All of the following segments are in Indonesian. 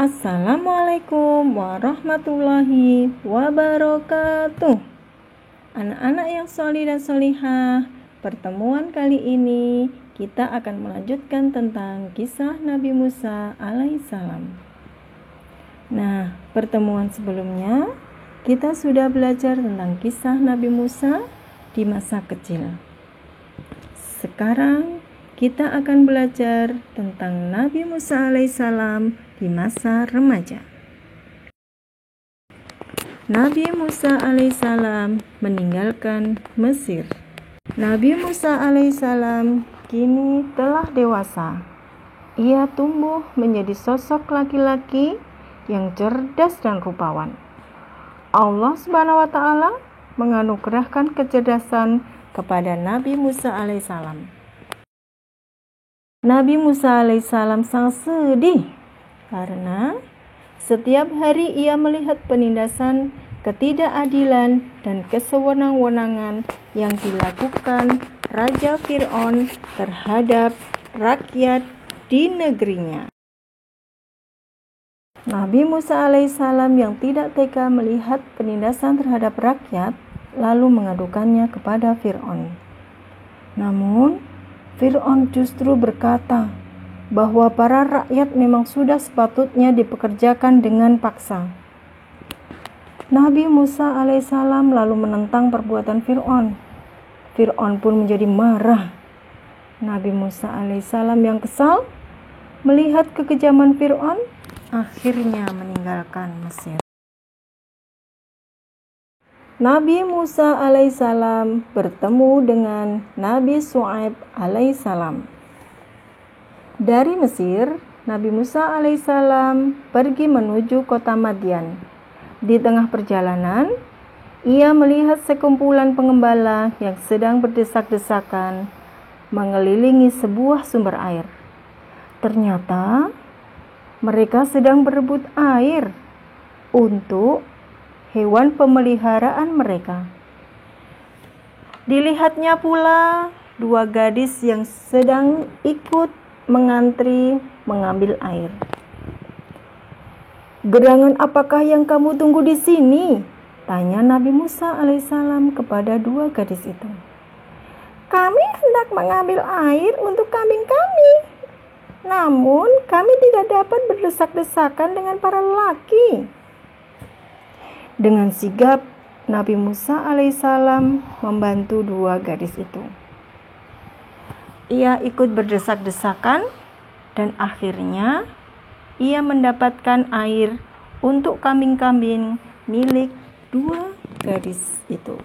Assalamualaikum warahmatullahi wabarakatuh. Anak-anak yang sholih dan sholihah, pertemuan kali ini kita akan melanjutkan tentang kisah Nabi Musa alaihissalam. Nah, pertemuan sebelumnya kita sudah belajar tentang kisah Nabi Musa di masa kecil. Sekarang kita akan belajar tentang Nabi Musa alaihissalam di masa remaja. Nabi Musa alaihissalam meninggalkan Mesir. Nabi Musa alaihissalam kini telah dewasa. Ia tumbuh menjadi sosok laki-laki yang cerdas dan rupawan. Allah Subhanahu wa Ta'ala menganugerahkan kecerdasan kepada Nabi Musa alaihissalam. Nabi Musa alaihissalam sangat sedih karena setiap hari ia melihat penindasan, ketidakadilan, dan kesewenang-wenangan yang dilakukan Raja Fir'aun terhadap rakyat di negerinya. Nabi Musa alaihissalam yang tidak tega melihat penindasan terhadap rakyat lalu mengadukannya kepada Fir'aun. Namun Fir'aun justru berkata bahwa para rakyat memang sudah sepatutnya dipekerjakan dengan paksa. Nabi Musa alaihissalam lalu menentang perbuatan Fir'aun. Fir'aun pun menjadi marah. Nabi Musa alaihissalam yang kesal melihat kekejaman Fir'aun akhirnya meninggalkan Mesir. Nabi Musa alaihissalam bertemu dengan Nabi Syuaib alaihissalam. Dari Mesir, Nabi Musa alaihissalam pergi menuju kota Madian. Di tengah perjalanan, ia melihat sekumpulan pengembala yang sedang berdesak-desakan mengelilingi sebuah sumber air. Ternyata mereka sedang berebut air untuk hewan pemeliharaan mereka. Dilihatnya pula dua gadis yang sedang ikut mengantri mengambil air. "Gerangan apakah yang kamu tunggu di sini?" tanya Nabi Musa alaihissalam kepada dua gadis itu. "Kami hendak mengambil air untuk kambing kami. Namun kami tidak dapat berdesak-desakan dengan para lelaki." Dengan sigap, Nabi Musa alaihissalam membantu dua gadis itu. Ia ikut berdesak-desakan dan akhirnya ia mendapatkan air untuk kambing-kambing milik dua gadis itu.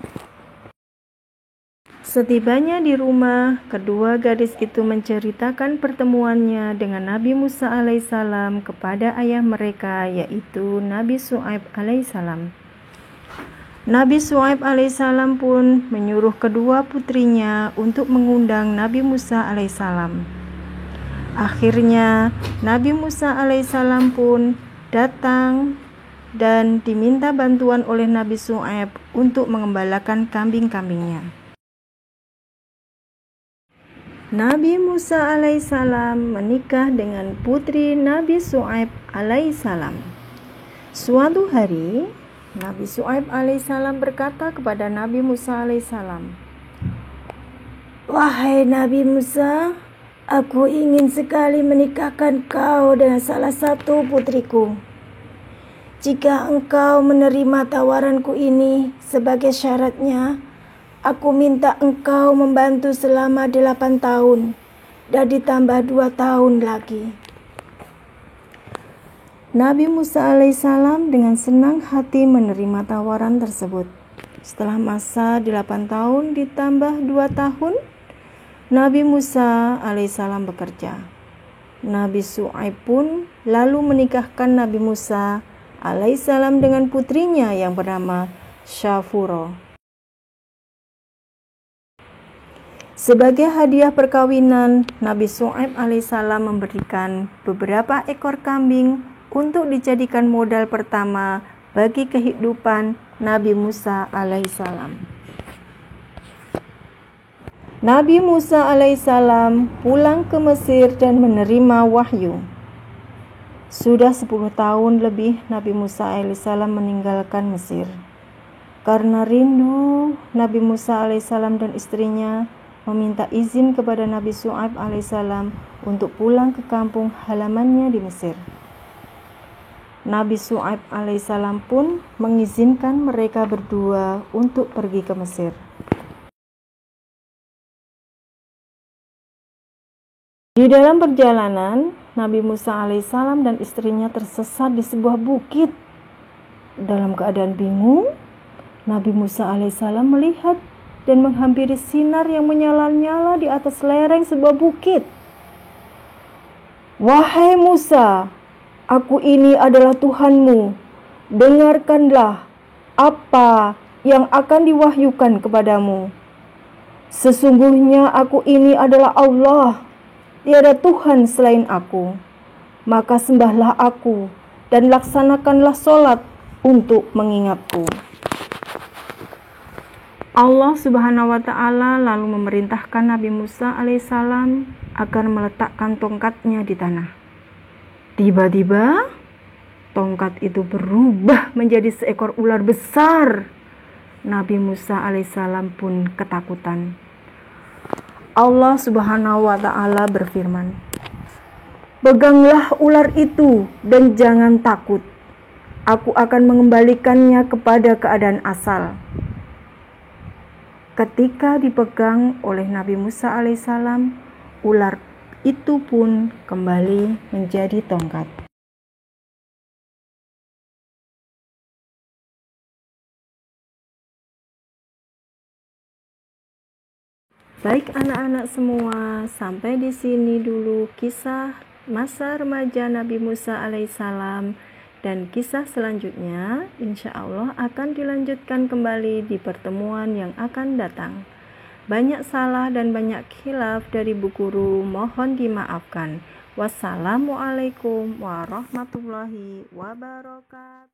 Setibanya di rumah, kedua gadis itu menceritakan pertemuannya dengan Nabi Musa alaihissalam kepada ayah mereka, yaitu Nabi Syuaib alaihissalam. Nabi Syuaib alaihissalam pun menyuruh kedua putrinya untuk mengundang Nabi Musa alaihissalam. Akhirnya Nabi Musa alaihissalam pun datang dan diminta bantuan oleh Nabi Syuaib untuk mengembalakan kambing-kambingnya. Nabi Musa alaihissalam menikah dengan putri Nabi Syuaib alaihissalam. Suatu hari Nabi Syuaib alaihissalam berkata kepada Nabi Musa alaihissalam, "Wahai Nabi Musa, aku ingin sekali menikahkan kau dengan salah satu putriku. Jika engkau menerima tawaranku ini sebagai syaratnya, aku minta engkau membantu selama 8 tahun dan ditambah 2 tahun lagi." Nabi Musa alaihissalam dengan senang hati menerima tawaran tersebut. Setelah masa 8 tahun ditambah 2 tahun, Nabi Musa alaihissalam bekerja. Nabi Syuaib pun lalu menikahkan Nabi Musa alaihissalam dengan putrinya yang bernama Syafuro. Sebagai hadiah perkawinan, Nabi Syuaib alaihissalam memberikan beberapa ekor kambing untuk dijadikan modal pertama bagi kehidupan Nabi Musa alaihissalam. Nabi Musa alaihissalam pulang ke Mesir dan menerima wahyu. Sudah 10 tahun lebih Nabi Musa alaihissalam meninggalkan Mesir. Karena rindu, Nabi Musa alaihissalam dan istrinya meminta izin kepada Nabi Syu'aib alaihissalam untuk pulang ke kampung halamannya di Mesir. Nabi Syu'aib alaihissalam pun mengizinkan mereka berdua untuk pergi ke Mesir. Di dalam perjalanan, Nabi Musa alaihissalam dan istrinya tersesat di sebuah bukit. Dalam keadaan bingung, Nabi Musa alaihissalam melihat dan menghampiri sinar yang menyala-nyala di atas lereng sebuah bukit. "Wahai Musa, aku ini adalah Tuhanmu. Dengarkanlah apa yang akan diwahyukan kepadamu. Sesungguhnya aku ini adalah Allah, tiada Tuhan selain aku. Maka sembahlah aku dan laksanakanlah sholat untuk mengingatku." Allah Subhanahu wa Ta'ala lalu memerintahkan Nabi Musa alaihissalam agar meletakkan tongkatnya di tanah. Tiba-tiba tongkat itu berubah menjadi seekor ular besar. Nabi Musa alaihissalam pun ketakutan. Allah Subhanahu wa Ta'ala berfirman, "Peganglah ular itu dan jangan takut. Aku akan mengembalikannya kepada keadaan asal." Ketika dipegang oleh Nabi Musa alaihissalam, ular itu pun kembali menjadi tongkat. Baik anak-anak semua, sampai di sini dulu kisah masa remaja Nabi Musa alaihissalam, dan kisah selanjutnya insya Allah akan dilanjutkan kembali di pertemuan yang akan datang. Banyak salah dan banyak khilaf dari Bu Guru, mohon dimaafkan. Wassalamualaikum warahmatullahi wabarakatuh.